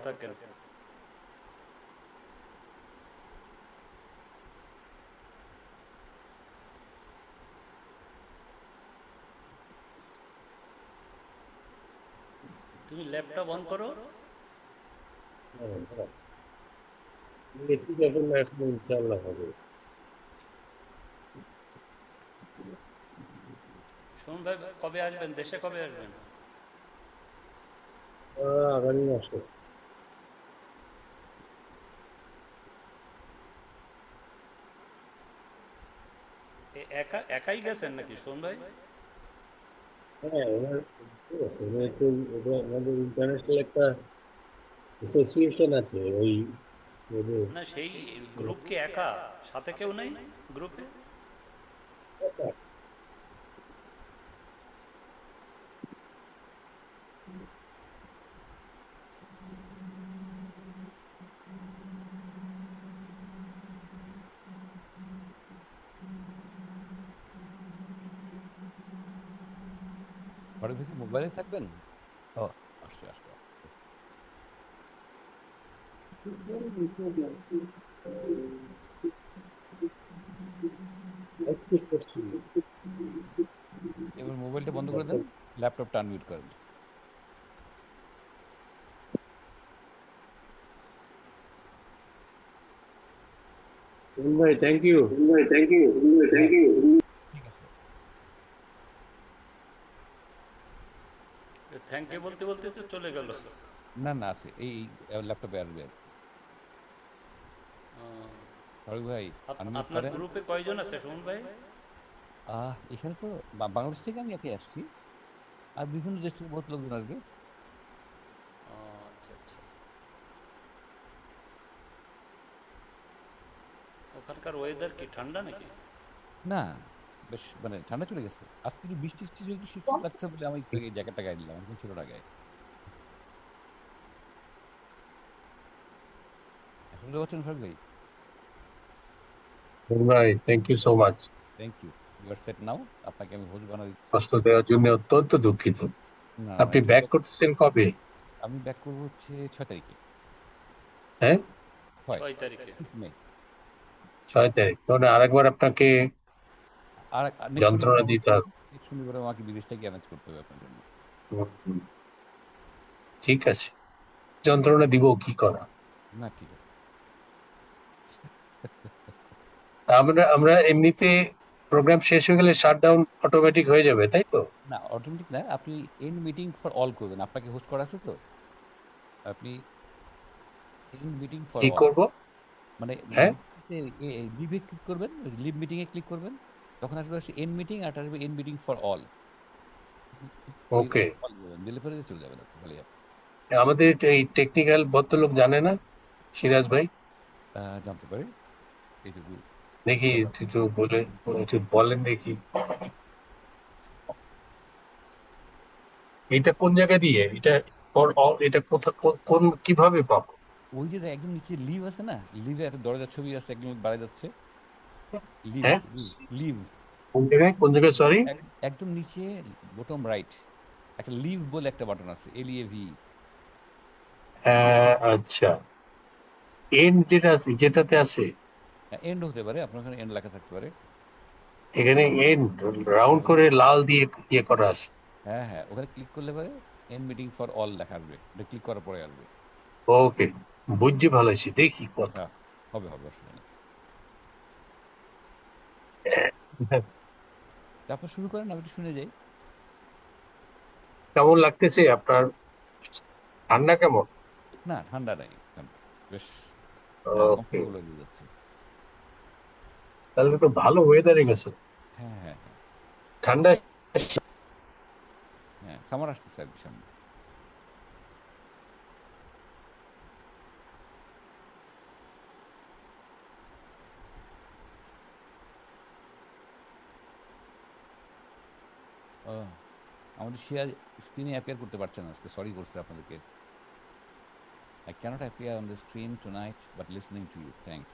থাকেন। তুমি laptop on করো। এখন ইনশাল্লাহ হবে। শুনুন ভাই, কবে আসবেন দেশে, কবে আসবেন? আগামী মাসে। একা একাই গেছেন নাকি শুনুন ভাই? হ্যাঁ, আমাদের ইন্টারন্যাশনাল একটা অ্যাসোসিয়েশন আছে ওই ওদের। না, সেই গ্রুপ কি একা, সাথে কেউ নেই গ্রুপে? ফারুক ভাই কি মোবাইলে থাকবেন? ও, আসছে আসছে আসছে। এবার মোবাইলটা বন্ধ করে দেন, ল্যাপটপটা আনমিউট করেন। ভাই থ্যাংক ইউ। হ্যাঁ, ঠিক আছে। থ্যাংক ইউ বলতে বলতে তো চলে গেল। না না, আছে এই ল্যাপটপে আসবে আর কি। ফারুক ভাই আনমিউট আপনার করেন। গ্রুপে কয়জন আছে শুনুন ভাই? এখানে তো বাংলাদেশ থেকে আমি একাই আসছি, আর বিভিন্ন দেশ থেকে বহুত লোকজন আসবে। ও, আচ্ছা আচ্ছা। ওখানকার ওয়েদার কি ঠান্ডা নাকি? না, বেশ মানে ঠান্ডা চলে গেছে। আজকে একটু বৃষ্টি টিষ্টি একটু শীত শীত লাগছে বলে আমি একটু এই জ্যাকেটটা গায়ে দিলাম, এখন ছিল না গায়ে। শুনতে পাচ্ছেন ফারুক ভাই? ভাই thank you so much. Thank you. You are set now. আপনাকে আমি হোস্ট বানা দিচ্ছি। কষ্ট দেওয়ার জন্য অত্যন্ত দুঃখিত। না না, আপনি ইটস ব্যাক ওকে। করতেছেন কবে? আমি ব্যাক করবো হচ্ছে 6 তারিখে। হ্যাঁ, 6 6 তারিখে? 6 মে। 6 তারিখ। তাহলে আরেকবার আপনাকে আর নেক্সট শনিবার যন্ত্রণা আমাকে, দিতে হবে। নেক্সট শনিবার আমাকে বিদেশ থেকে অ্যারেঞ্জ করতে হবে আপনার জন্য। হুম, ঠিক আছে, যন্ত্রণা দিব কি করা। না ঠিক আছে। তা আমরা আমরা এমনিতে প্রোগ্রাম শেষ হয়ে গেলে শাটডাউন অটোমেটিক হয়ে যাবে, তাই তো? না, অটোমেটিক না, আপনি এন্ড মিটিং ফর অল করবেন, আপনাকে হোস্ট করা আছে তো। আপনি এন্ড মিটিং ফর কি অল, করব? মানে হ্যাঁ, লিভে ক্লিক করবেন, লিভ মিটিং এ ক্লিক করবেন, তখন আসবে হচ্ছে এন্ড মিটিং, আর আসবে এন্ড মিটিং ফর অল। ওই ওকে। অল দিবেন, দিলে পরে চলে যাবেন আপনি খালি। আমাদের এই টেকনিক্যাল ভদ্রলোক জানে না, সিরাজ ভাই? জানতে পারি এইটুকু। দেখি একটু বলে, একটু বলেন দেখি। এটা কোন জায়গা দিয়ে এটা এটা কোন কিভাবে পাবো? ওই যে একদম নিচে লিভ আছে না, লিভে একটা দরজার ছবি আছে, একদম বাড়া যাচ্ছে। লিভ, হ্যাঁ, লিভ। কোন জায়গায় সরি? একদম নিচে বটম রাইট একটা লিভ বলে একটা বাটন আছে, LEAV। আচ্ছা, এন্ড যেটা আছে, যেটাতে আছে এন্ড হতে পারে, আপনার ওখানে এন্ড লেখা থাকতে পারে। এখানে এন্ড হ্যাঁ রাউন্ড করে লাল দিয়ে ইয়ে করা আছে। হ্যাঁ হ্যাঁ, ওখানে ক্লিক করলে পরে এন্ড মিটিং ফর অল লেখা আসবে, এটা ক্লিক করার পরে আসবে। ওকে, বুঝছি, ভালো আছি, দেখি কথা। হ্যাঁ, হবে হবে, অসুবিধা নেই। তা আপনি শুরু করেন, আমি একটু শুনে যাই। কেমন লাগতেছে আপনার? ঠান্ডা কেমন? না, ঠান্ডা নাই, ঠান্ডা বেশ ওকে, কমফোর্টেবল হয়ে যাচ্ছে। তাহলে তো ভালো ওয়েদারে গেছে। হ্যাঁ হ্যাঁ হ্যাঁ ঠান্ডা। হ্যাঁ, সামার আসতেছে আর কি সামনে। আহ, আমাদের শেয়ার স্ক্রিনে অ্যাপিয়ার করতে পারছে না আজকে, সরি করছে আপনাদেরকে। I cannot appear on the screen tonight, but listening to you. Thanks.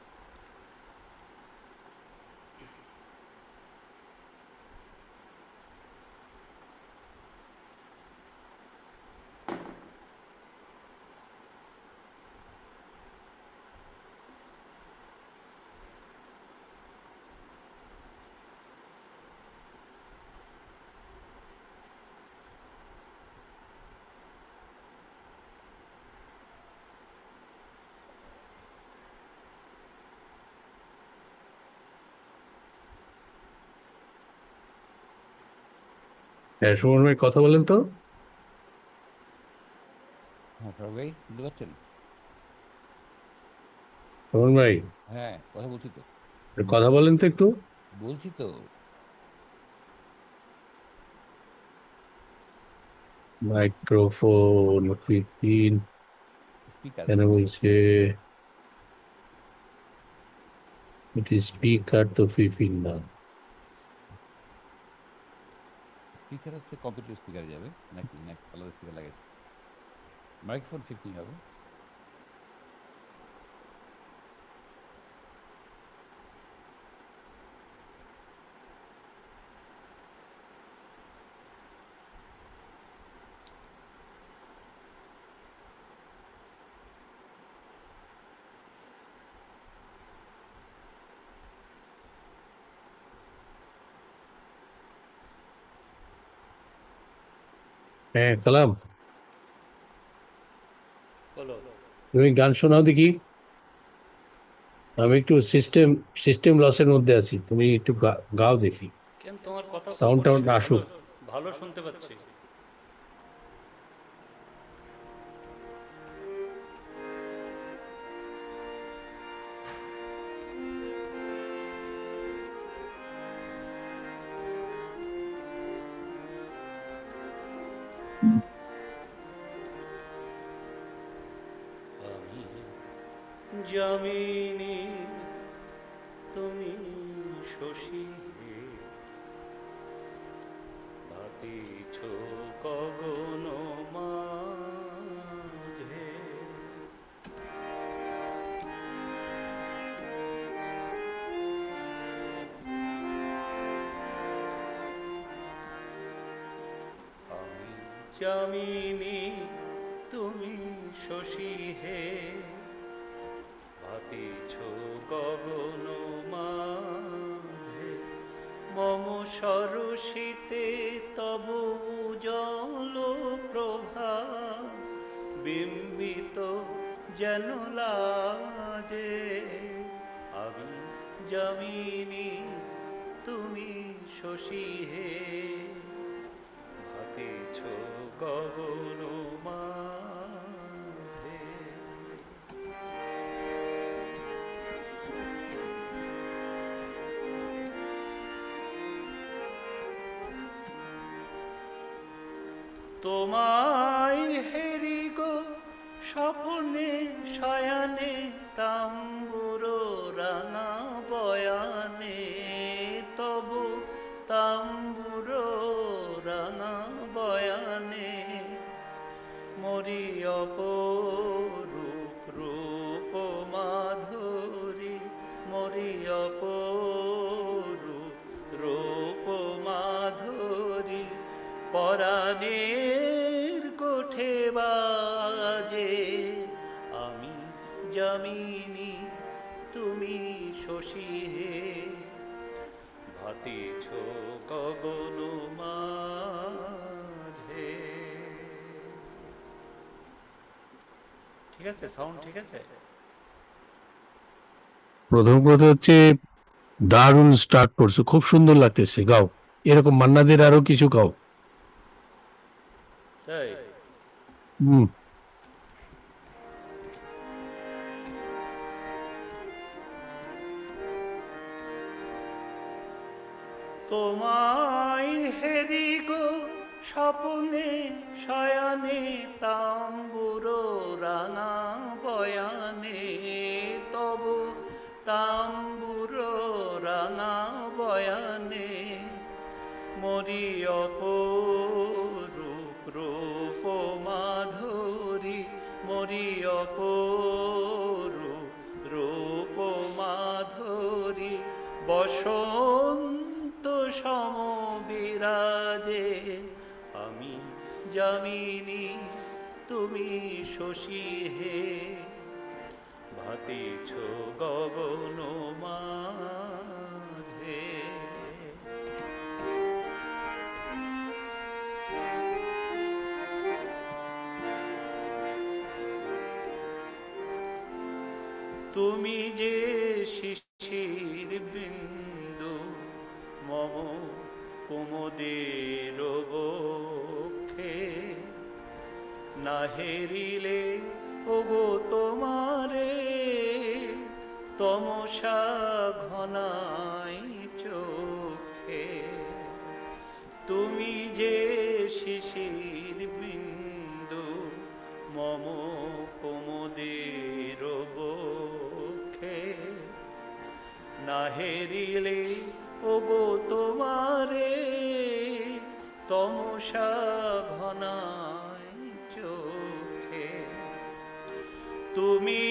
হ্যাঁ, সুমন ভাই কথা বলেন তো। হ্যাঁ ফারুক ভাই শুনতে পাচ্ছেন? সুমন ভাই হ্যাঁ কথা বলছি তো। কথা বলেন তো একটু। বলছি তো। মাইক্রোফোন 15 স্পিকার কেন বলছে? এটি স্পিকার তো 15 না। স্পিকার হচ্ছে কম্পিউটার স্পিকার যাবে নাকি নাকি আলাদা স্পিকার লাগাইছে? মাইক্রোফোন 15 হবে। হ্যাঁ কালাম, বলো। তুমি গান শোনাও দেখি। আমি একটু সিস্টেম লসের মধ্যে আছি, তুমি একটু গাও দেখি। কেন, তোমার কথা খুব সাউন্ড টাউন্ড পরিষ্কার, ভালো আসুক। ভালো শুনতে পাচ্ছি। আমি যামিনী, তুমি শশী হে, ভাতিছ গগন মাঝে। আমি যামিনী, তুমি শশী হে, ভাতিছ গগন মাঝে। মম সরসিতে তব জল প্রভা, বিম্বিত যেন লাজে। আমি যামিনী, তুমি শশী হে, ভাতিছ গগন মাঝে। তোমায় হেরি গো স্বপ্নে শয়ানে, তাম্বুর রাঙা বয়ানে, তবু তাম্বুর রাঙা বয়ানে। মরি অপরূপ রূপ মাধুরী, মরি অপরূপ রূপ মাধুরী। পরাণের কোঠে বাজে। আমি যামিনী, তুমি শশী হে, ভাতিছ গগন মাঝে। ঠিক আছে, সাউন্ড ঠিক আছে। প্রথম কথা হচ্ছে দারুণ স্টার্ট করছো, খুব সুন্দর লাগতেছে, গাও। এরকম মান্নাদের আরো কিছু গাও। তাই হুম। তোমায় হেরি গো স্বপ্নে শয়ানে, তাম্বুর রাঙা বয়ানে, তবু তাম্বুর রাঙা বয়ানে। মরি অপরূপ রূপ মাধুরী, মরি অপরূপ রূপ মাধুরী। বসন্ত সম বিরাজে। আমি যামিনী, তুমি শশী হে, ভাতিছ গগন মাঝে। তুমি যে শিশির বিন্দু, মম কুমুদের বক্ষে, না হেরিলে ওগো তোমারে তমসা ঘনাই চোখে। তুমি যে শিশির বিন্দু মম কুমুদের বক্ষে, না হেরিলে ওগো তোমারে তমসা ঘনাই চোখে। তুমি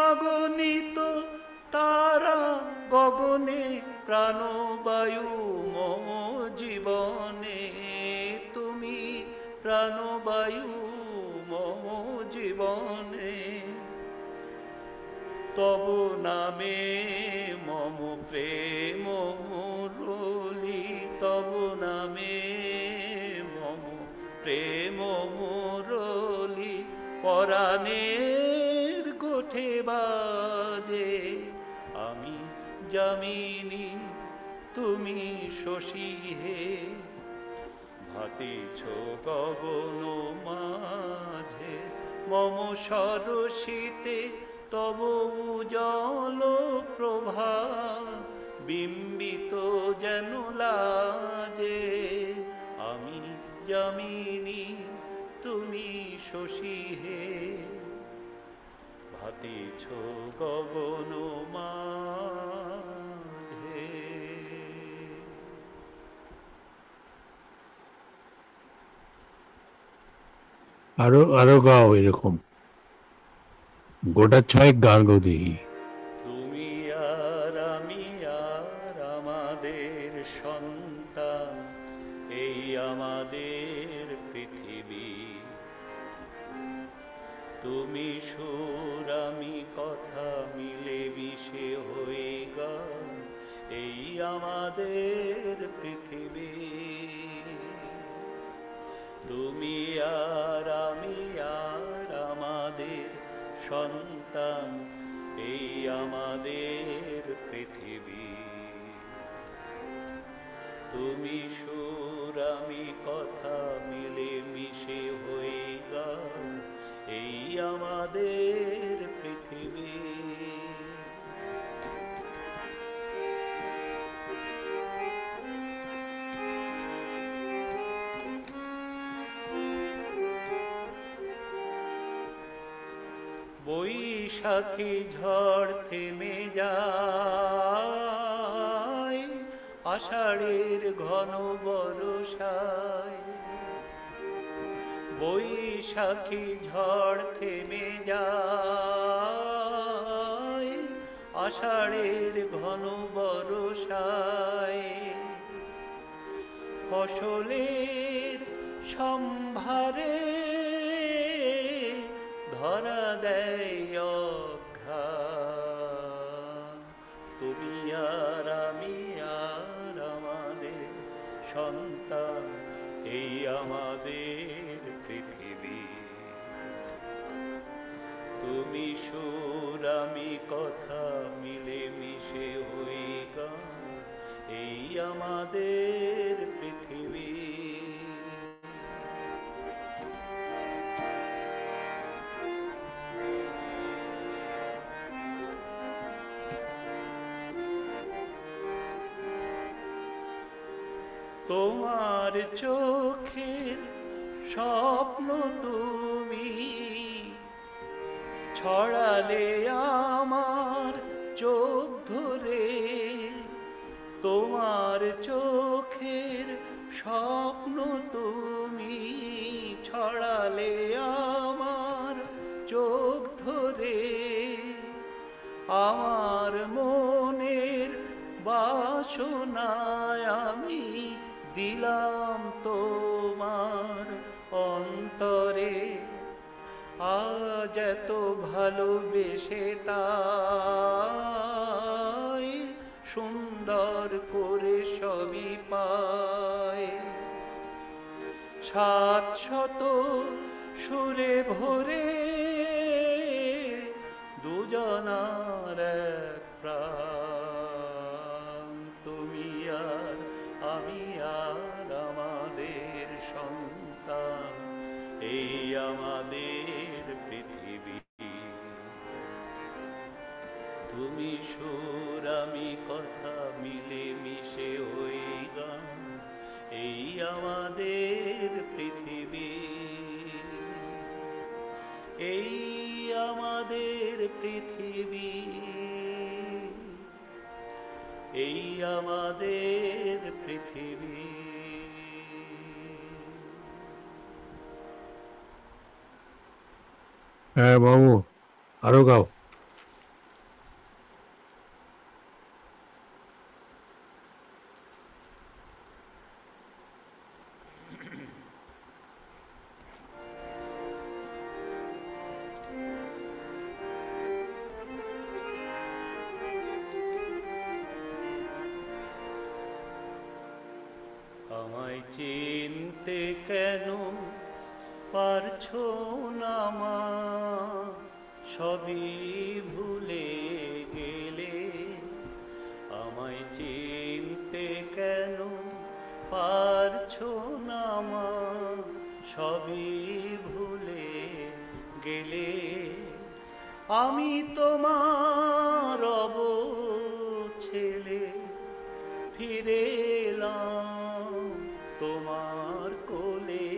অগণিত তারা গগনে প্রাণবায়ু মম জীবনে, তুমি প্রাণবায়ু মম জীবনে। তব নামে মম প্রেম মুরলী, তব নামে মম প্রেম মুরলী পরাণের গোঠে বাজে। আমি যামিনী তুমি শশী হে, ভাতিছ গগন মাঝে মম সরসিতে তব উজ্জ্বল প্রভা বিম্বিত যেন লাজে। আমি যামিনী তুমি শশী হে, ভাতিছ গগন মাঝে। আরো আরো গাও এরকম, গোটা ছয়েক গান গো দেখি। তুমি আর আমি আর আমাদের সন্তান, এই আমাদের পৃথিবী। তুমি সুর আমি কথা মিলে মিশে হয়ে গান, এই আমাদের পৃথিবী। তুমি আর আমি আর আমাদের সন্তান, এই আমাদের পৃথিবী। তুমি সুর আমি কথা মিলে মিশে হয়ে গান, এই আমাদের পৃথিবী। বৈশাখী ঝড় থেমে যায়, আষাঢ়ের ঘন বর্ষায়। বৈশাখী ঝড় থেমে যায়, আষাঢ়ের ঘন বর্ষায়। ফসলের সম্ভারে ধরা দেয় অঘ্রাণ, তুমি আর আমি আর আমাদের সন্তান, এই আমাদের পৃথিবী। তুমি সুর আমি কথা মিলে মিশে হয়ে গান, এই আমাদের পৃথিবী। তোমার চোখের স্বপ্ন তুমি ছড়ালে আমার চোখ ধরে। তোমার চোখের স্বপ্ন তুমি ছড়ালে আমার চোখ ধরে। আমার মনের বাসনায় আমি দিলাম তোমার অন্তরে। আজ এত ভালোবেসে তাই সুন্দর করে সবই পায়। ৭০০ সুরে ভরে দুজনার এক প্রাণ, তুমি আর আমি সুর আমি কথা মিলে মিশে ওই গান, এই আমাদের পৃথিবী, এই আমাদের পৃথিবী, এই আমাদের পৃথিবী। হ্যাঁ বাবু, আরো গাও। আমায় চিনতে কেন পারছো না মা, সবই ভুলে গেলে। আমায় চিনতে কেন পারছো না মা, সবই ভুলে গেলে। আমি তোমার ছেলে, ফিরে এলাম তোমার কোলে।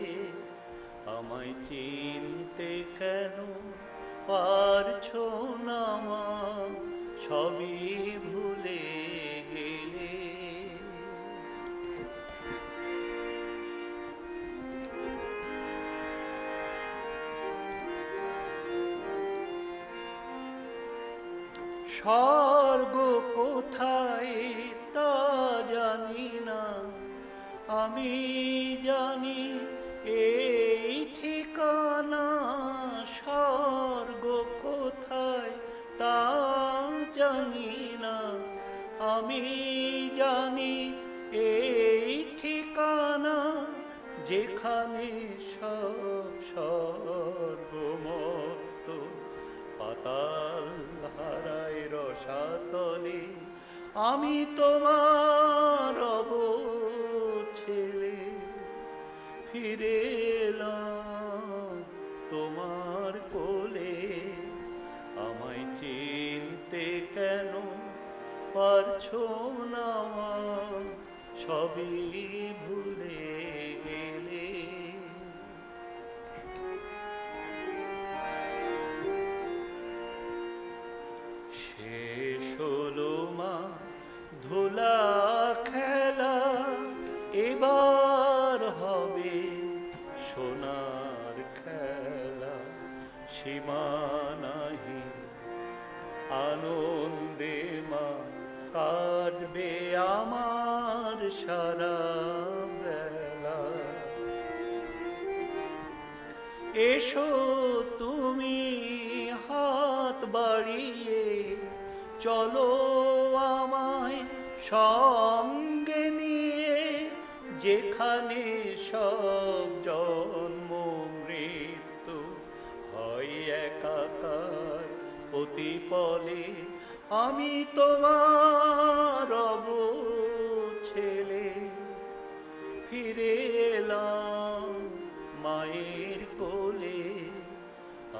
আমায় চিনতে কেন পারছো না মা, সবই ভুলে গেলে। স্বর্গ কোথায় তা জানি না, আমি জানি এই ঠিকানা। স্বর্গ কোথায় তা জানি না, আমি জানি এই ঠিকানা। যেখানে সব স্বর্গমত্ত, পাতাল হারায় রসাতলে। আমি তোমার ছেলে, ফিরে এলাম তোমার কোলে। আমায় চিনতে কেন পারছো না মা, সবই ভুলে গেলে। শেষ হলো মা ধুলা খেলা, এবার হবে সোনার খেলা। সীমানাহি আনন্দে মা কাটবে আমার সারা বেলা। এসো তুমি হাত বাড়িয়ে, চলো আমায় সঙ্গে নিয়ে। যেখানে সব জন্ম মৃত্যু হয় একাকার অতি পলে। আমি তোমার ছেলে, ফিরে এলাম মায়ের কোলে।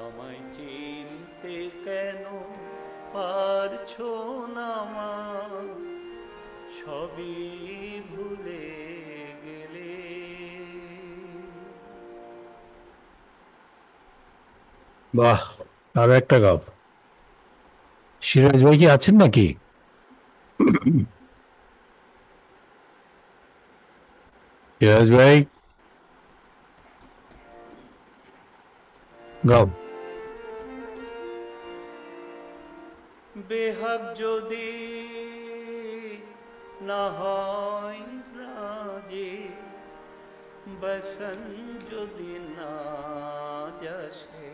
আমায় চিনতে কেন পারছো না মা, সবই ভুলে গেলে। বাহ, আরো একটা গাও। সিরাজ ভাই কি আছেন নাকি? সিরাজ ভাই, গাও। বেহাগ যদি না হয় রাজে, বসন যদি না যাসে।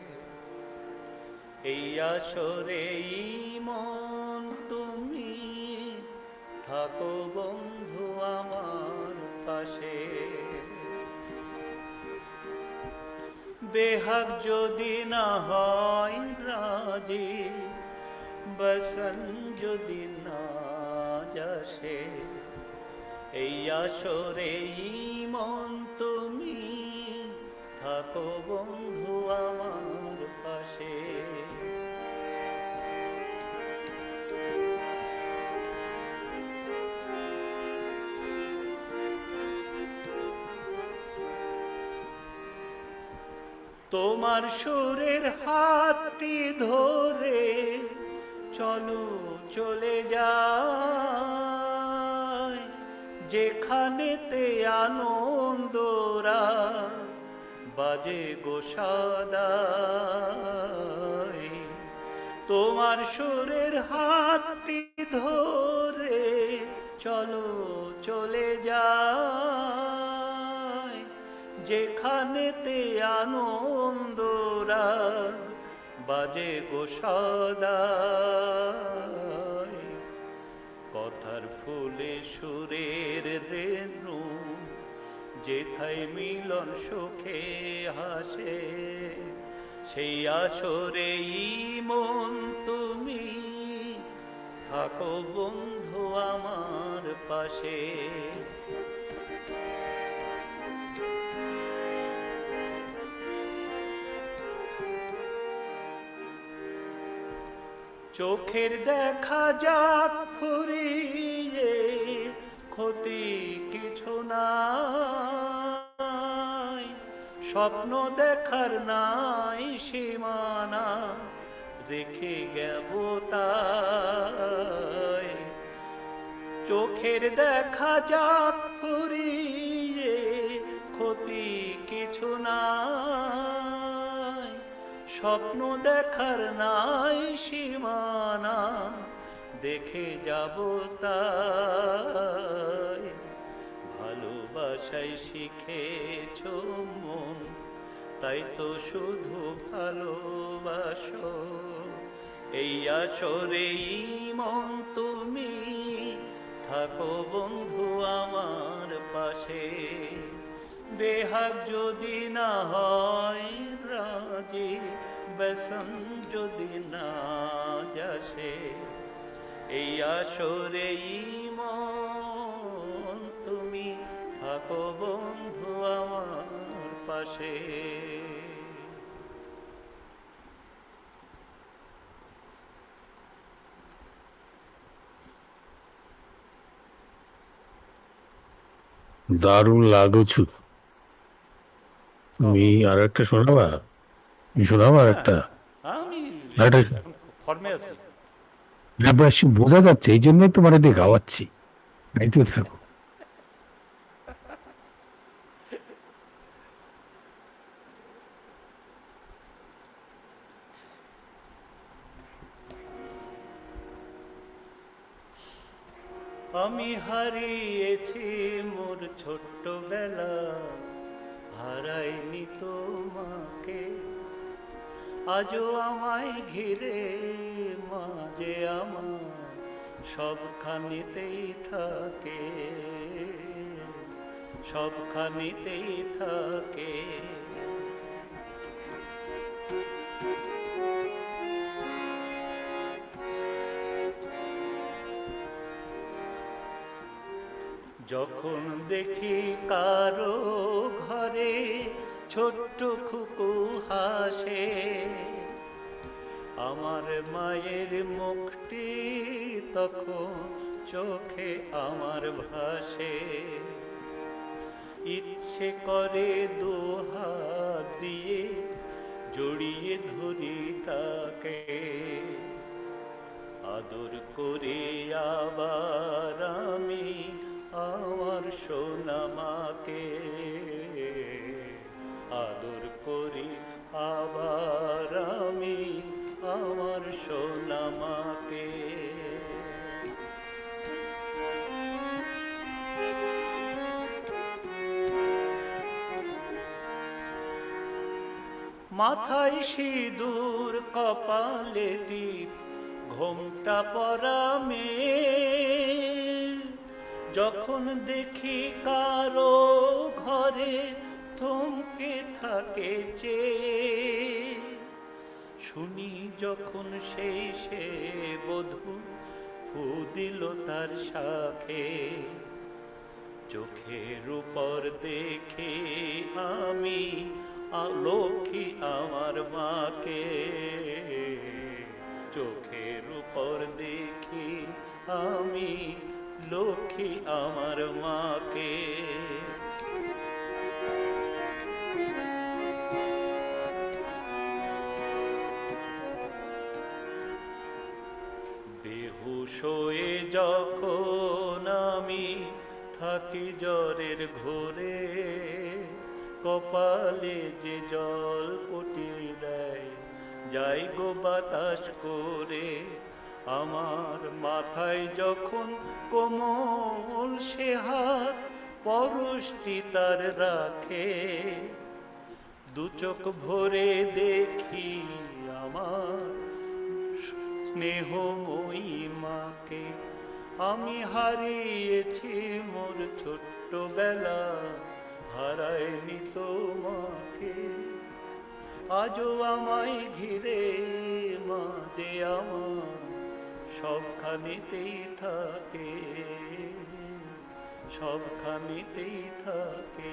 এই আসরে মন তুমি থাকো বন্ধু আমার পাশে। বেহাগ যদি না হয় রাজি, বসন যদি না যাসে। এই আসরে মন তুমি থাকো বন্ধু আমার পাশে। তোমার সুরের হাতটি ধরে চলো চলে যাই, যেখানেতে আনন্দরা বাজে গো সদাই। তোমার সুরের হাতটি ধরে চলো চলে যাই, যেখানেতে আনন্দরা বাজে গো সদাই। কথার ফুলে সুরের রেণু যেথায় মিলন সুখে হাসে, সেই আসরেই মন তুমি থাকো বন্ধু আমার পাশে। চোখের দেখা যাক ফুরিয়ে, ক্ষতি কিছু নাই, স্বপ্ন দেখার নাই সীমানা, রেখে গেব তাই। চোখের দেখা যাক ফুরিয়ে, ক্ষতি কিছু নাই, স্বপ্ন দেখার নাই সীমানা, দেখে যাব তাই। ভালোবাসাই শিখেছ মন, তাই তো শুধু ভালোবাসো। এই আসরেই মন তুমি থাকো বন্ধু আমার পাশে। বেহাগ যদি না হয় রাজি, বেসন যদি না যাসে, এই আসরেই মন তুমি থাকো বন্ধু আমার পাশে। দারুণ লাগছো তুমি। আর একটা শোনাবা? তুমি শোনাবা আর একটা? আমি আরেকটা এখন ফর্মে আছি। বোঝা যাচ্ছে, এই জন্যই তোমার দিয়ে গাওয়াচ্ছি, গাইতে থাকো। আমি হারিয়েছি মোর ছোট্টবেলা, হারাইনি তোমাকে। আজও আমায় ঘিরে মাঝে আমার সবখানিতেই থাকে, সবখানিতেই থাকে। যখন দেখি কারো ঘরে ছোট্ট খুকু হাসে, আমার মায়ের মুখটি তখন চোখে আমার ভাসে। ইচ্ছে করে দুহাত দিয়ে জড়িয়ে ধরি তাকে, আদর করে আবার আমি আমার সোনা মাকে, আদর করি আবার আমি আমার সোনা মাকে। মাথায় সিঁদুর কপালে টিপ, ঘোমটা পরা মেয়ে, যখন দেখি কারো ঘরে থমকে থাকে চেয়ে, শুনি যখন সেই সে বধূ ফু দিল তার শাখে, চোখের উপর দেখে আমি লক্ষ্মী আমার মাকে, চোখের উপর দেখি আমি লক্ষ্মী আমার মাকে। হুঁশ হয়ে যখন আমি থাকি জ্বরের ঘোরে, কপালে যে জল পটিয়ে দেয় যাই গো বাতাস করে, আমার মাথায় যখন কোমল সে হাত পরশটি তার রাখে, দু চোখ ভরে দেখি আমার স্নেহময়ী মাকে। আমি হারিয়েছি মোর ছোট্টবেলা, হারায়নি তোমাকে। আজও আমায় ঘিরে মা যে আমার সবখানিতেই থাকে, সবখানিতেই থাকে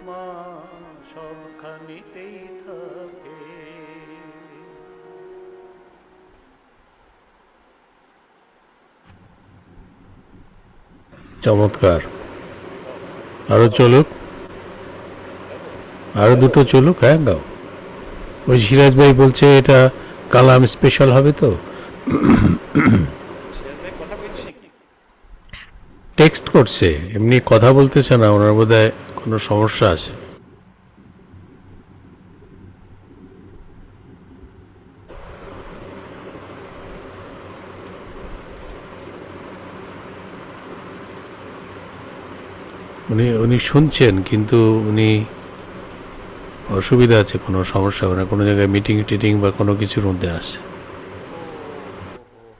মা, সবখানিতেই থাকে। চমৎকার। আরো চলুক, আরো দুটো চলুক। হ্যাঁ গাও। ওই সিরাজ ভাই বলছে এটা কালাম স্পেশাল হবে তো। কথা বলছি নাকি? টেক্সট করছে, এমনি কথা বলতেছে না, ওনার বোধহয় কোনো সমস্যা আছে। উনি শুনছেন কিন্তু উনি অসুবিধা আছে, কোনো সমস্যা হবে না, কোনো জায়গায় মিটিং টিটিং বা কোনো কিছুর মধ্যে আসে।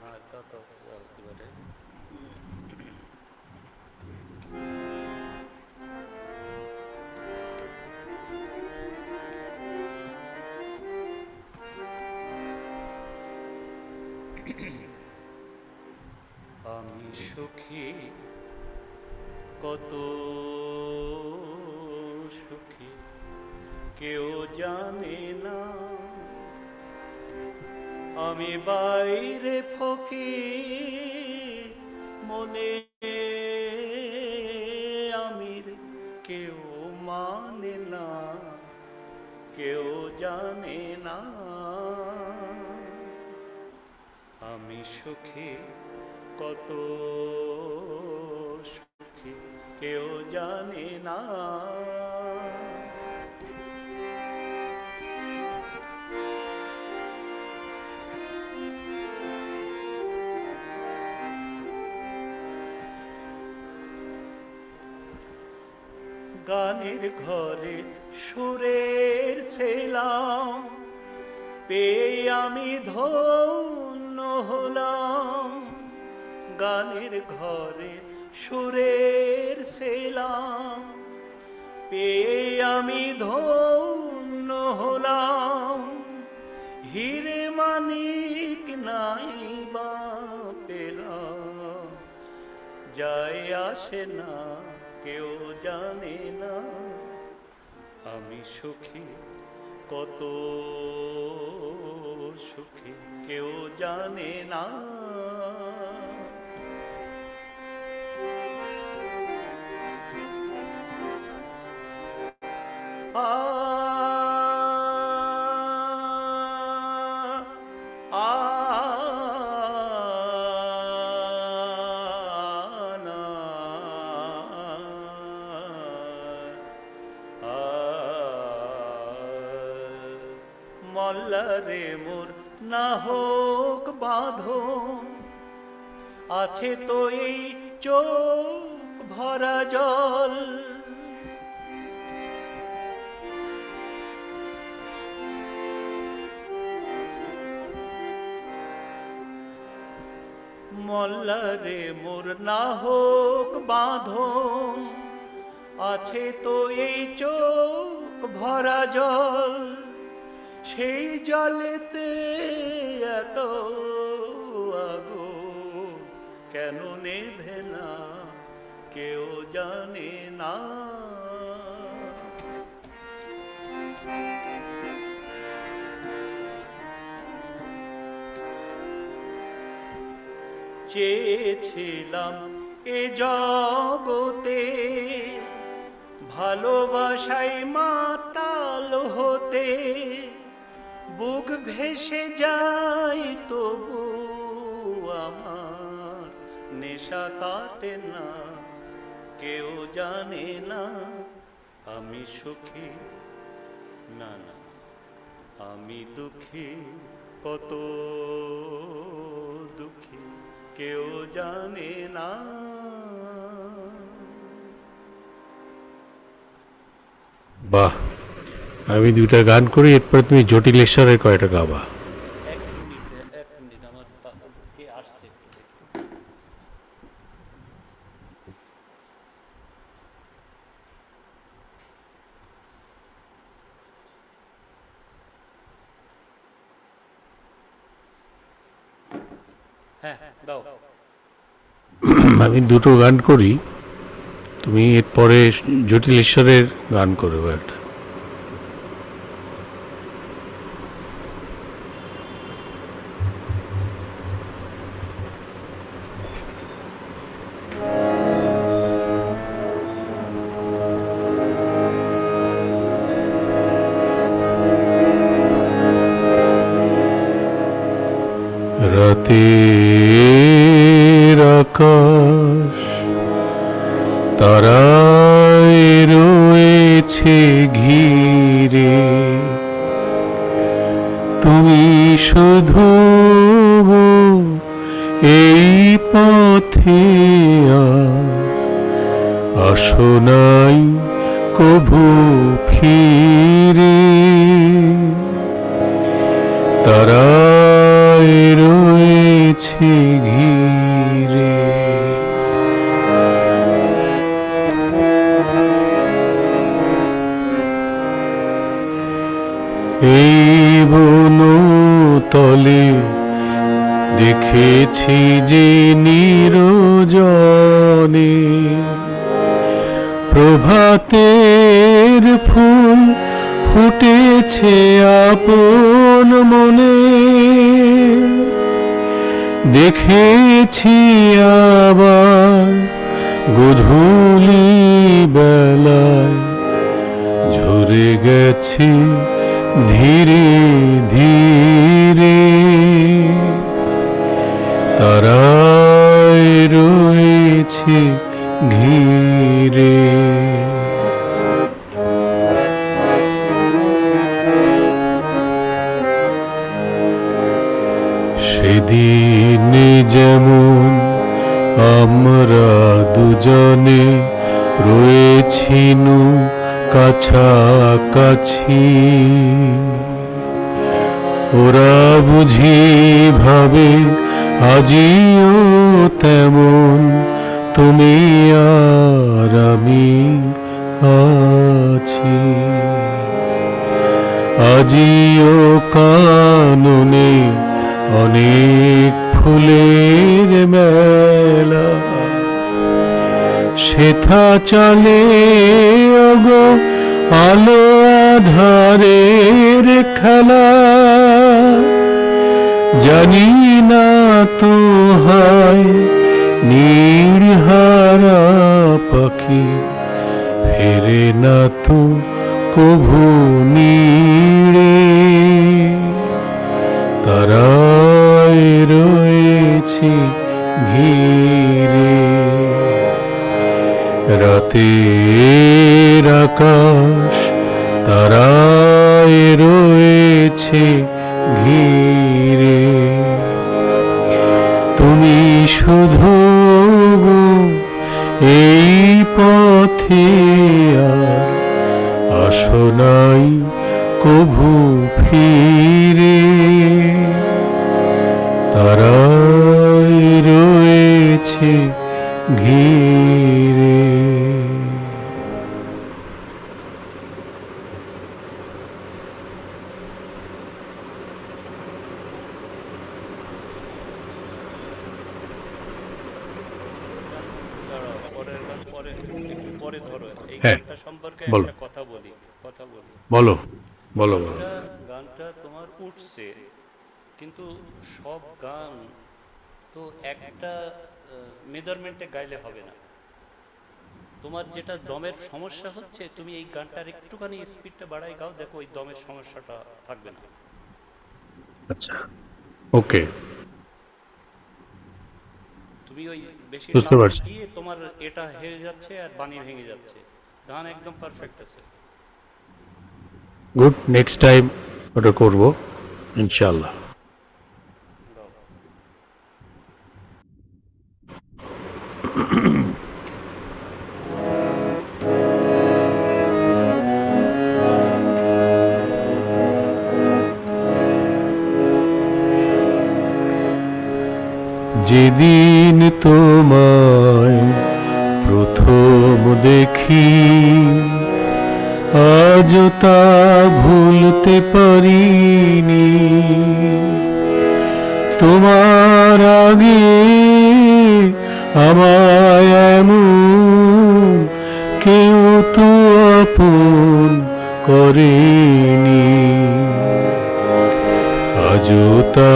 হ্যাঁ, তা তো বলতে পারে। আমি সুখী, কত সুখী কেউ জানে না, আমি বাইরে ফকির, মনে আমির কেউ মানে না, কেউ জানে না। আমি সুখী, কত সুখী কেউ জানে না। গানের ঘরে সুরের ছিলাম, পেয়ে আমি ধন্য হলাম। গানের ঘরে সুরের ছিলাম, পেয়ে আমি ধন্য হলাম। হিরে মানিক নাই বা পেলাম, যায় আসে না, কেউ জানে না। আমি সুখী, কত সুখী কেউ জানে না। আ আ না মল্লারে মোর না হোক বাঁধন, আছে তো এই চোখ ভরা জল। মল্লারে মোর না হোক বাঁধন, আছে তো এই চোখ ভরা জল। সেই জলেতে এত আগুন কেন নেভে না, কেউ জানে না। চেয়েছিলাম এ জগতে ভালোবাসায় মাতাল হতে, বুক ভেসে যায় তবু আমার নেশা কাটে না, কেউ জানে না আমি সুখী, না না আমি দুঃখী, কত দুঃখী কেউ জানে না। বাহ, আমি দুইটা গান করি, এরপর তুমি জটিলেশ্বরের কয়টা গাবা। এক মিনিট আমার কে আসছে একটু দেখি। হ্যাঁ দাও। আমি দুটো গান করি, তুমি এরপরে জটিলেশ্বরের গান করবে একটা। রাতের আকাশ তারায় রয়েছে ঘিরে, তুমি শুধু এই পথে আসো নাই কভু ফিরে, তারায় রয়েছে ঘিরে। এই বনতলে দেখেছি যে নিরজনে প্রভাতের ফুল ফুটেছে আপন মনে, দেখেছি আবার গধূলি বেলায় ঝরে গেছে ধীরে ধীরে, তারায় রয়েছে ঘিরে। সেদিন যেমন আমরা দুজনে রয়েছিনু কাছাকাছি, ওরা বুঝি ভাবে আজিও তেমন তুমি আর আমি আছি, আজিও কাননে অনেক ফুলের মেলা, সেথা চলে ওগো আলো আধারের খেলা, জানি না তো হয় নির্হারা পাখি ফেরে না তো কভু নীড়ে, তারায় রয়েছে ঘিরে। রাতের আকাশ তারায় রয়েছে ঘিরে, তুমি শুধু এই পথে আর আসো নাই কভু ফিরে, তারায় রয়েছে ঘিরে। পরের গান পরে পরে ধরো, এই হ্যাঁ, গানটা সম্পর্কে বলো। একটা কথা বলি। বলো বলো বলো। গানটা তোমার উঠছে, কিন্তু সব গান তো একটা মেজারমেন্টে গাইলে হবে না। তোমার যেটা দমের সমস্যা হচ্ছে, তুমি এই গানটার একটুখানি স্পিডটা বাড়াই গাও, দেখো ওই দমের সমস্যাটা থাকবে না। আচ্ছা, ওকে। তুমি ওই বেশি বুঝতে টান পারছি। দিয়ে তোমার এটা হয়ে যাচ্ছে আর বাণী ভেঙে যাচ্ছে। গান একদম পারফেক্ট আছে। গুড, নেক্সট টাইম ওটা করব ইনশাল্লাহ। গাও। যেদিন তোমায় প্রথম দেখি, আজও তা ভুলতে পারিনি। তোমার আগে আমায় এমন কেউ তো আপন করেনি। আজও তা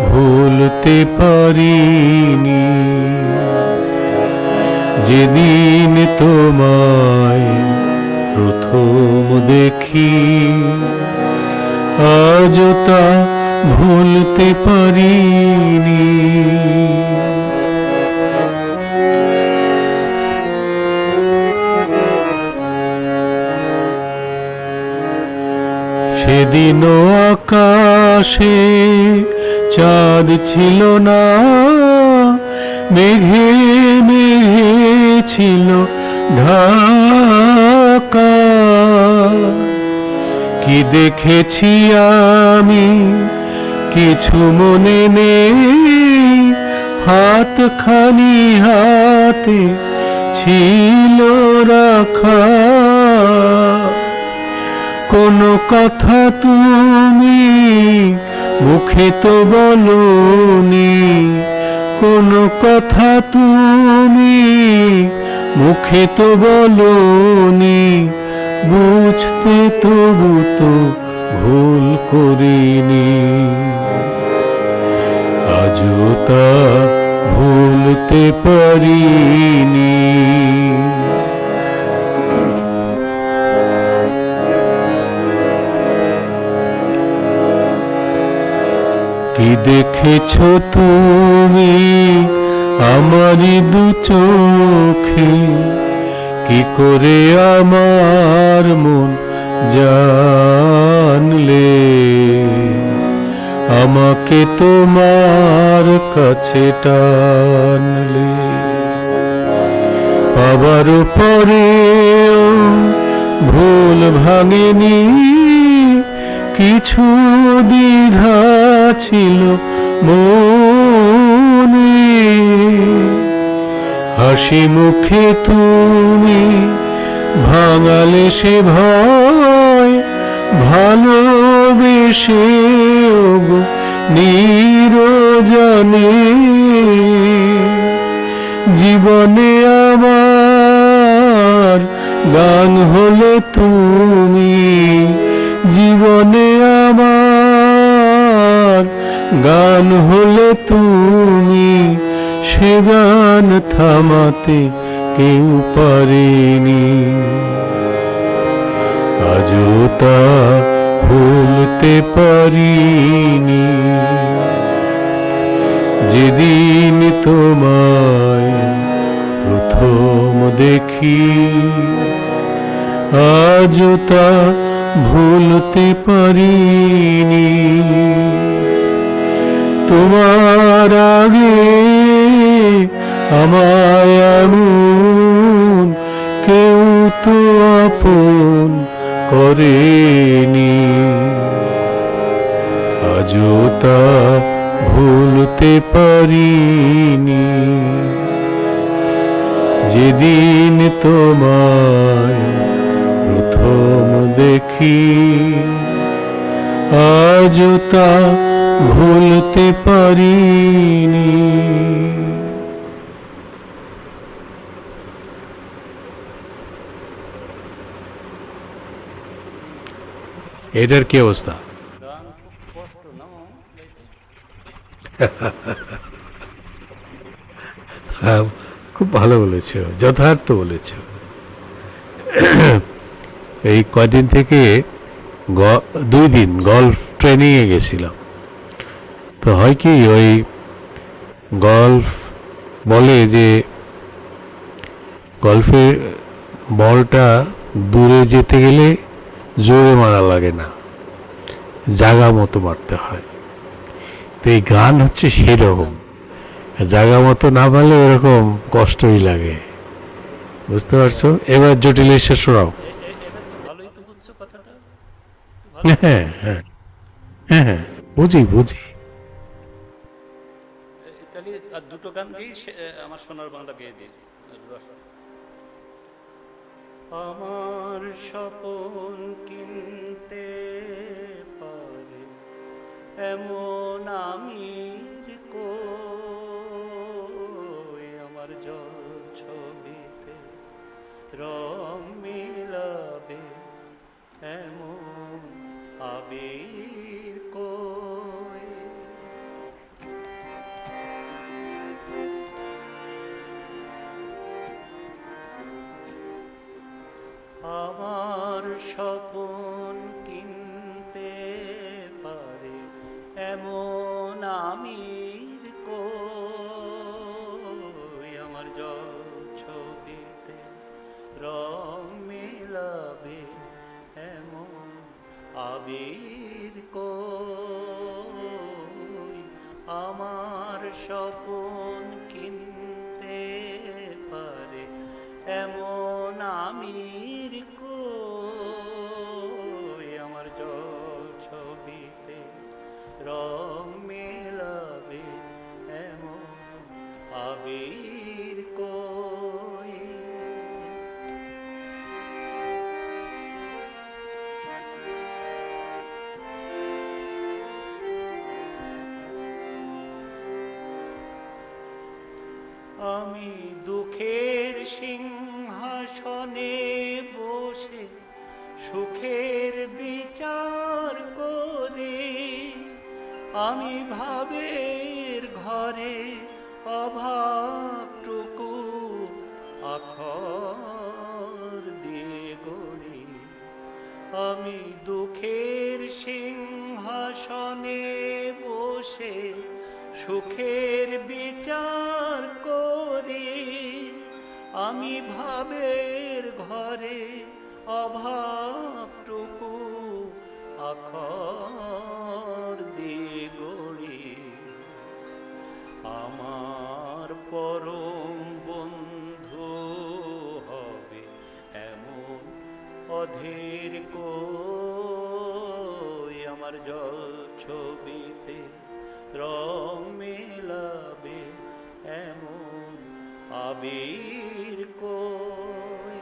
ভুলতে পারিনি। যেদিন তোমায় প্রথম দেখি, আজও তা ভুলতে পারিনি। সেদিনও আকাশে চাঁদ ছিল না, মেঘে মেঘে ছিল ঢাকা। কি দেখেছি আমি কিছু মনে নেই, হাতখানি হাতে ছিল রাখা। কোনো কথা তুমি মুখে তো বলোনি, কোনো কথা তুমি মুখে তো বলোনি। বুঝতে তবু তো ভুল করিনি। আজও তা ভুলতে পারিনি। কি দেখেছো তুমি আমারই দু চোখে, কি করে আমার মন জানলে। আমাকে তোমার কাছে টানলে, পাবার পরেও ভুল ভাঙেনি। কিছু দ্বিধা ছিল মনে, হাসি মুখে তুমি ভাঙালে সে ভয়। ভালোবেসে ওগো নিরজনে, জীবনে আমার গান হলে তুমি। জীবনে আমার গান হলে তুমি। সে গান থামাতে কেউ পারেনি। আজও তা ভুলতে পারিনি। যেদিন তোমায় প্রথম দেখি, আজও তা ভুলতে পারিনি। তোমার আগে আমায় এমন কেউ তো আপন করেনি। আজও তা ভুলতে পারিনি। যেদিন তোমায় প্রথম দেখি, আজও তা ভুলতে পারিনি। এটার কি অবস্থা? গান খুব কষ্ট না গাইতে? হ্যাঁ, খুব ভালো বলেছ, যথার্থ বলেছ। এই কয়দিন থেকে 2 দিন গলফ ট্রেনিংয়ে গেছিলাম। তো হয় কি, ওই গলফ বলে যে গল্ফের বলটা দূরে যেতে গেলে জোরে মারা লাগে না, জাগা মতো মারতে হয়। তো এই গান হচ্ছে সেরকম, জাগা মতো না পারলে ওরকম কষ্টই লাগে। বুঝতে পারছো? এবার জটিলেশ্বর শোনাও। এবার তো ভালোই তো বুঝছো কথাটা। হ্যাঁ হ্যাঁ হ্যাঁ হ্যাঁ, বুঝি বুঝি। তাহলে আর দুটো গান গেয়ে আমার সোনার বাংলা গেয়ে দিই। আমার স্বপন কিনতে পারে এমন আমির কই, আমার জল ছবিতে রং মিলাবে এমন আবির কই। আমার স্বপন কিনতে পারে এমন আমির কই, আমার জল ছবিতে রং মেলাবে এমন আবির কই। আমার স্বপন কিনতে পারে এমন আমির কই, আমার জল ছবিতে রং মেলাবে এমন আবির কই। আমি দুঃখের সিংহাসনে বসে সুখের বিচার করি, আমি ভাবের ঘরে অভাবটুকু আখর দিয়ে গড়ি। আমি দুঃখের সিংহাসনে বসে সুখের বিচার করি, আমি ভাবের ঘরে অভাবটুকু আখর দিয়ে গড়ি। আমার পরম বন্ধু হবে এমন অধীর কই, আমার জল ছবিতে রং মেলাবে এমন আবির কই।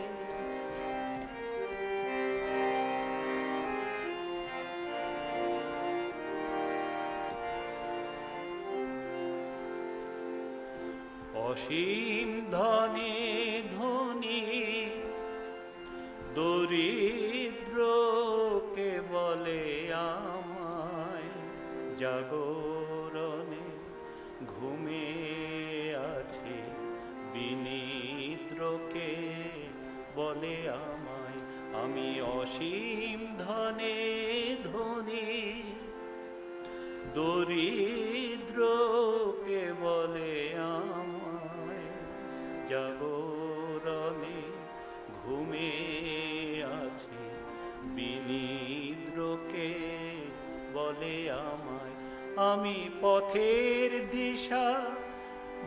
অসীম ধনে ধনী দরিদ্রকে বলে আমায়, জাগরণে ঘুমে আছে বিনিদ্রকে বলে আমায়। আমি অসীম ধনে ধনী দরিদ্রকে বলে আমায়, জাগরণে ঘুমে আছে বিনিদ্রকে বলে আমায়। আমি পথের দিশা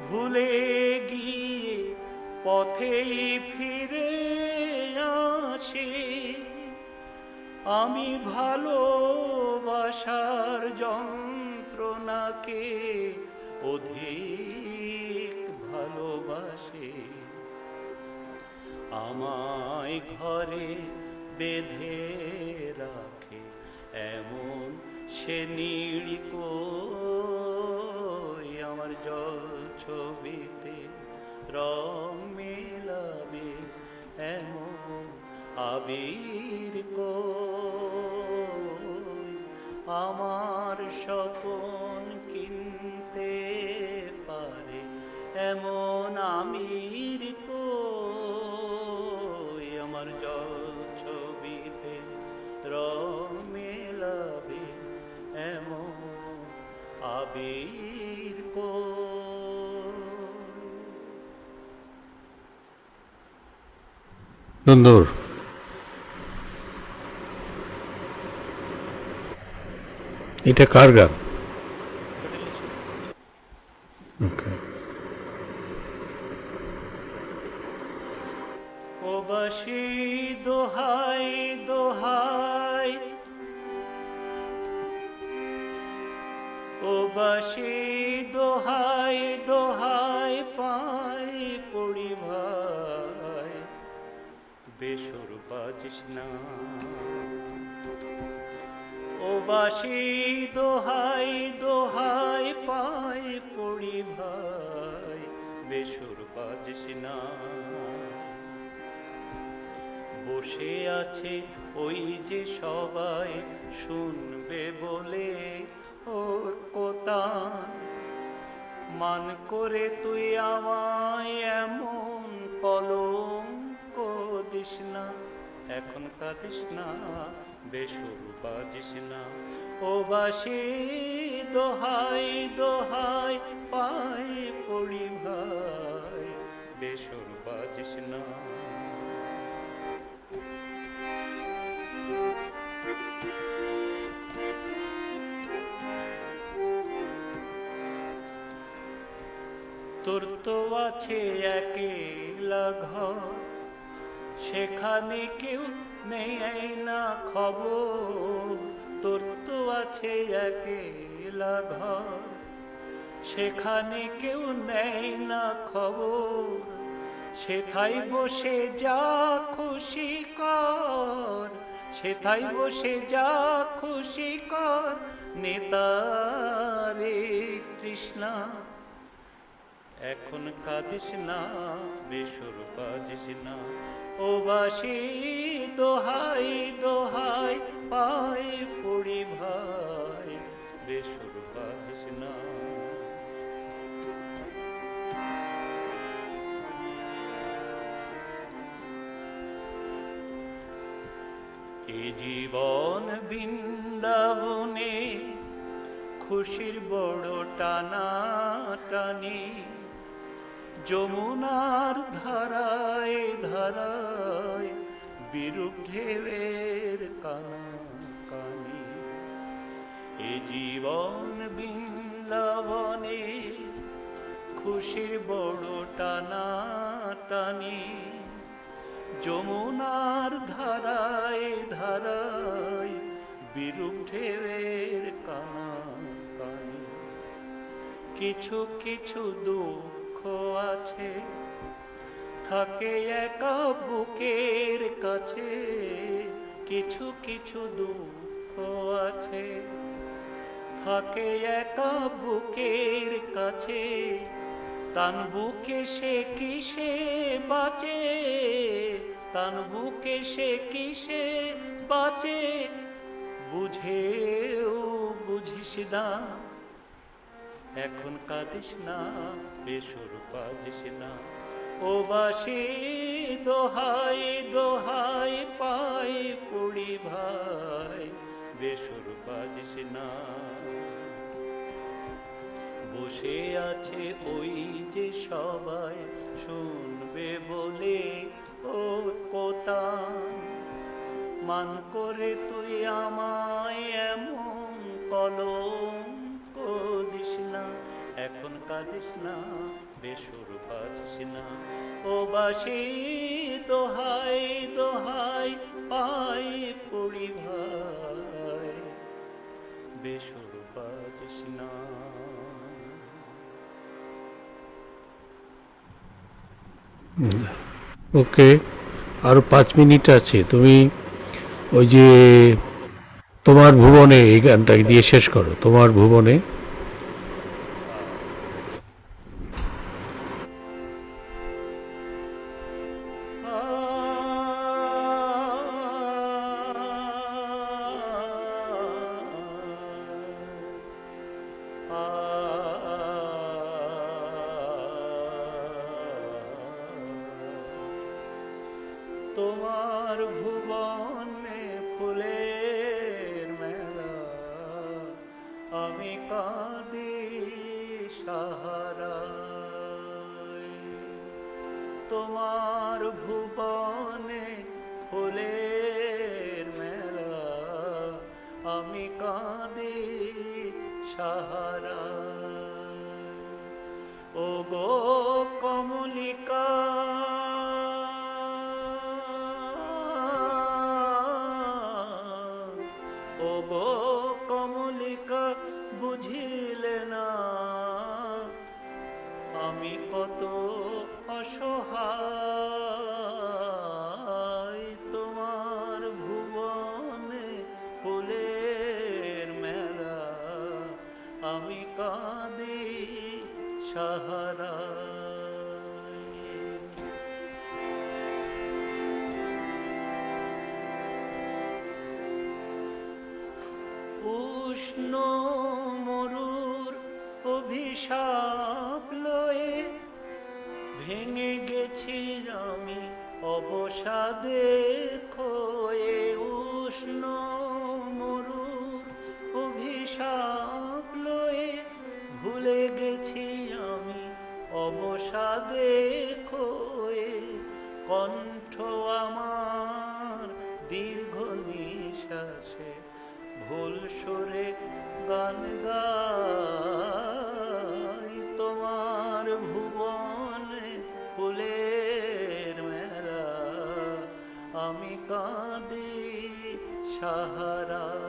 ভুলে গিয়ে পথেই ফিরে আসি, আমি ভালোবাসার যন্ত্রণাকে অধিক ভালোবাসি। আমায় ঘরে বেঁধে রাখে এমন সে নিড়ি কই, আমার জল ছবিতে রং মেলাবে এমন আবির কই। আমার স্বপন কিনতে পারে এমন আমির কই, আমার জল ছবিতে রং মেলাবে এমন আবির কই। সুন্দর। এটা কার গান? ওকে। ও বাঁশি দোহাই দোহাই, ও বাঁশি দোহাই দোহাই, পাই পড়ি ভাই, বেসুর বাজিস না। ও বাঁশি দোহাই দোহাই, পাই পড়ি ভাই, বেসুর বাজিস না। বসে আছে ওই যে সবাই শুনবে বলে, ও কোতান মান করে তুই আমায় এমন কলঙ্ক দিস না। এখন কাঁদিস না, বেসুর বাজিস না। ও বাঁশি দোহাই দোহাই, পাই পড়ি ভাই, বেসুর বাজিস না। তোর তো আছে একলা ঘর, সেখানে কেউ নেই না খবর। তোর তো আছে একলা ঘর, সেখানে কেউ নেই না খবর। সেথায় বসে যা খুশি কর, সেথায় বসে যা খুশি কর, নেতারে কৃষ্ণা। এখন কাঁদিস না, বেসুর বাজিস না। ও বাঁশি দোহাই দোহাই, পাই পড়ি ভাই, বেসুর বাজিস না। এ জীবন বৃন্দাবনে খুশির বড় টানা টানি, যমুনার ধারায় ধারায় বিরূপ ঢেউয়ের কানা কানি। এ জীবন বৃন্দাবনে খুশির বড় টানা টানি, যমুনার ধারায় ধারায় বিরূপ ঢেউয়ের কানা কানি। কিছু কিছু দুঃখ আছে, থাকে একা বুকের কাছে। কিছু কিছু দুঃখ আছে, থাকে একা বুকের কাছে। তান বুকে সে কিসে বাঁচে, তান বুকে সে কিসে বাঁচে, বুঝেও বুঝিস না। এখন কাঁদিস না, বেসুর বাজিস না। ও বাঁশি দোহাই দোহাই, পাই পড়ি ভাই, বেসুর বাজিস না। বসে আছে ওই যে সবাই শুনবে বলে, ও কোতান মান করে তুই আমায় এমন কলঙ্ক দিস না। এখন কাঁদিস না, বেসুর বাজিস না। ও বাঁশি দোহাই দোহাই, পাই পড়ি ভাই, বেসুর বাজিস না। ওকে, আরও 5 মিনিট আছে। তুমি ওই যে তোমার ভুবনে এই গানটা দিয়ে শেষ করো, তোমার ভুবনে। তোমার ভুবনে ফুলের মেলা, আমি কাঁদি সাহারায়। তোমার ভুবনে সাহারা। ও গো কমলিকা, ও গো কমলিকা, বুঝিলে না আমি কত অসহায়, তোমার ভুবনে ফুলের মেলা, আমি কাঁদি সাহারায়। উষ্ণ মরুর অভিশাপ লয়ে ভেঙে গেছি আমি অবসাদে খয়ে। উষ্ণ মরুর অভিশাপ লয়ে ভুলে গেছি আমি অবসাদে খয়ে। কণ্ঠ আমার দীর্ঘ নিঃশ্বাসে ভুল সুরে গান গাই, তোমার ভুবনে ফুলের মেলা, আমি কাঁদি সাহারায়।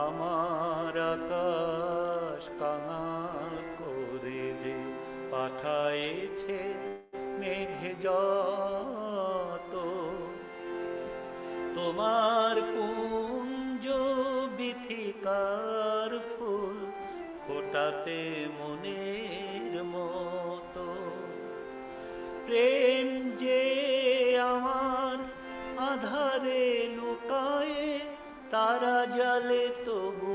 আমার আকাশ কাঙাল করে যে পাঠায়েছে মেঘে যত, তোমার কুঞ্জ বিথিকার ফুল ফোটাতে মনের মতো। প্রেম যে আমার আধারে লুকায়ে, তারা জালে তবু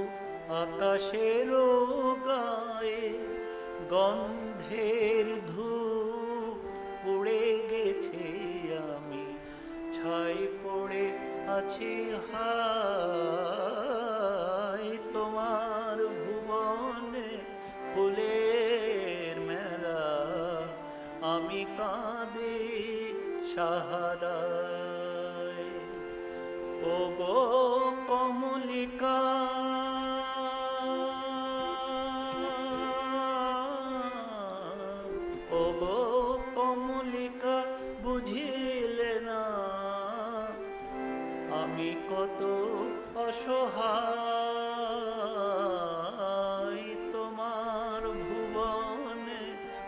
আকাশেরও গায়ে। গন্ধের ধূপ পুড়ে গেছে আমি, ছাই পড়ে আছি হায়, তোমার ভুবনে ফুলের মেলা, আমি কাঁদি সাহারায়। ও গো কমলিকা, ও গো কমলিকা, বুঝিলে না আমি কত অসহায়, তোমার ভুবনে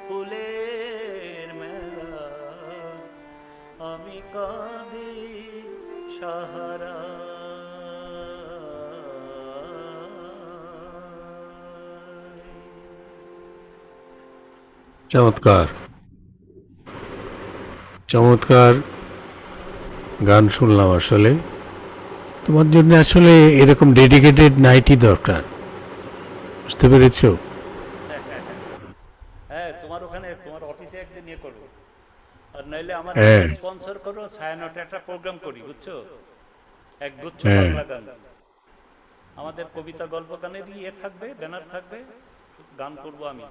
ফুলের মেলা, আমি কাঁদি সাহারায়। চমৎকার চমৎকার গান শুনলাম। আসলে তোমার জন্য আসলে এরকম ডেডিকেটেড নাইটি দরকার, বুঝতে পেরেছো? হ্যাঁ, তোমার ওখানে তোমার অফিসে একদিন ইয়ে করবো, আর নাইলে আমার হ্যাঁ। স্পন্সর করো, ছায়ানটে একটা প্রোগ্রাম করি, বুঝছো? এক গুচ্ছ হ্যাঁ। বাংলা গান, আমাদের কবিতা গল্প গানের ইয়ে থাকবে, ব্যানার থাকবে, গান করব আমি।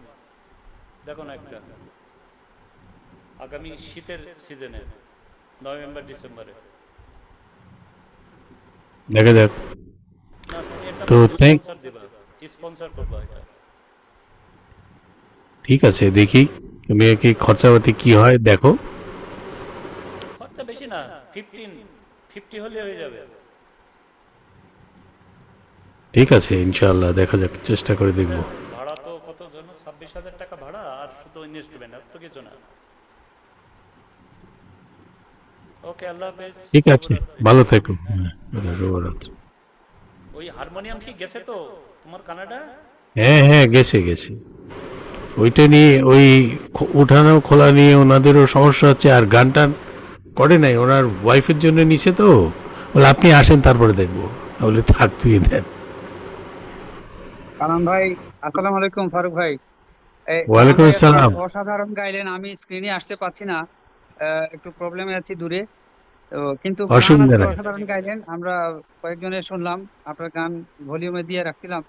দেখো না একটা আগামী শীতের সিজনে, নভেম্বর ডিসেম্বরে। দেখা যাক। না, তুমি একটা তো স্পন্সর দিবা, স্পন্সর করবা এটা। ঠিক আছে, দেখি তুমি কি খরচাপাতি কি হয় দেখো। খরচা বেশি না, 50 হলে হয়ে যাবে। ঠিক আছে, ইনশাআল্লাহ দেখা যাক, চেষ্টা করে দেখবো। ভাড়া তো কত জন্য, 26,000 টাকা ভাড়া, আর শুধু ইনভেস্টমেন্ট, আর তো কিছু না। ওকে, আল্লাহ হাফেজ। ঠিক আছে, ভালো থেকো। হ্যাঁ, শুভরাত্রি। ওই হারমোনিয়াম কি গেছে তো তোমার কানাডা? হ্যাঁ হ্যাঁ, গেছে গেছে। ওইটা নিয়ে ওই উঠানো খোলা নিয়ে ওনাদেরও সমস্যা হচ্ছে, আর গান টান করে নাই, ওনার ওয়াইফের জন্য নিছে তো। বলে আপনি আসেন তারপরে দেখবো, বলে থাক তুই দেন। কালাম ভাই, আসসালামু আলাইকুম। ফারুক ভাই, ওয়ালাইকুম কালাম ভাই আসসালাম। অসাধারণ গাইলেন। আমি স্ক্রিনে আসতে পারছি না, একটু প্রবলেমে আছি দূরে তো, কিন্তু গান অসুবিধা আজকে নাই। অসাধারণ গাইলেন। আমরা কয়েকজনের শুনলাম, আপনার গান ভলিউমে দিয়ে রাখছিলাম।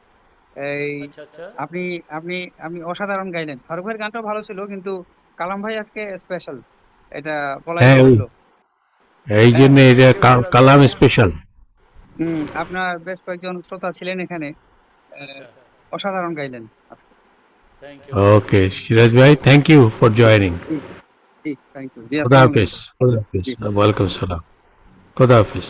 এই আচ্ছা আচ্ছা। আপনি আপনি আপনি অসাধারণ গাইলেন। ফারুক ভাইয়ের গানটাও ভালো ছিল, কিন্তু কালাম ভাই আজকে স্পেশাল, এটা বলাই হ্যাঁ বাহুল্য। এই হ্যাঁ, জন্য এটা কালাম স্পেশাল। আপনার বেশ কয়েকজন শ্রোতা ছিলেন এখানে, আচ্ছা, অসাধারণ গাইলেন আজকে। Thank you. ওকে সিরাজ ভাই, থ্যাংক ইউ ফর জয়নিং। জি জি, থ্যাংক ইউ জি, খুদা আসসালামু হাফিজ। আলাইকুম। খুদা হাফিজ। জি। ওয়ালাইকুম সালাম। খুদা হাফিজ।